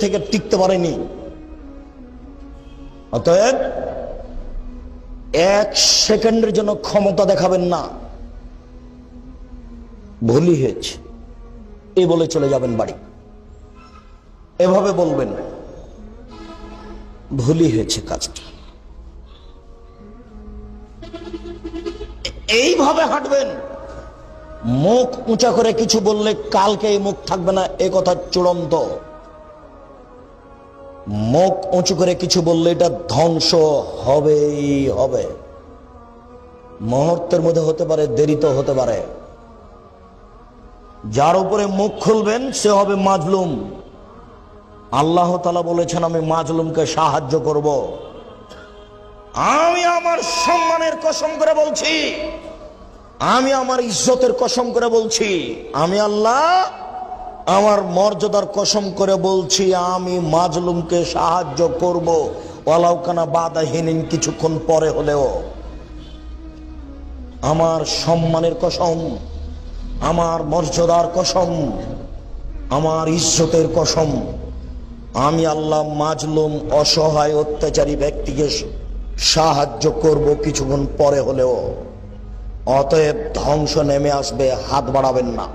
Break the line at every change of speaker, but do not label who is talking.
থেকে টিকতে পারেনি। অতএব 1 সেকেন্ডের জন্য ক্ষমতা দেখাবেন না। ভুলই হয়েছে এই বলে চলে যাবেন বাড়ি। এভাবে বলবেন ভুলই হয়েছে কাজটা। এইভাবে হাঁটবেন। মুখ উঁচা করে কিছু বললে কালকে এই মুখ থাকবে না, এ কথা চূড়ান্ত। মুখ উঁচু করে কিছু বললে এটা ধ্বংস হবেই হবে। মুহূর্তের মধ্যে হতে পারে, দেরিতে হতে পারে। যার উপরে মুখ খুলবেন সে হবে মাজলুম। আল্লাহ তাআলা বলেছেন আমি মাজলুমকে সাহায্য করব। আমি আমার সম্মানের কসম করে বলছি, আমি আমার ইজ্জতের কসম করে বলছি, আমি আল্লাহ আমার মর্যাদার কসম করে বলছি, আমি মাজলুমকে সাহায্য করব, ওয়ালাউ কানা বাদাহিনিন, কিছুক্ষণ পরে হলেও। আমার সম্মানের কসম, আমার মর্যাদার কসম, আমার ইজ্জতের কসম, আমি আল্লাহ মাজলুম অসহায় অত্যাচারী ব্যক্তিকে সাহায্য করব কিছুক্ষণ পরে হলেও। অতএব ধ্বংস নেমে আসবে, হাত বাড়াবেন না।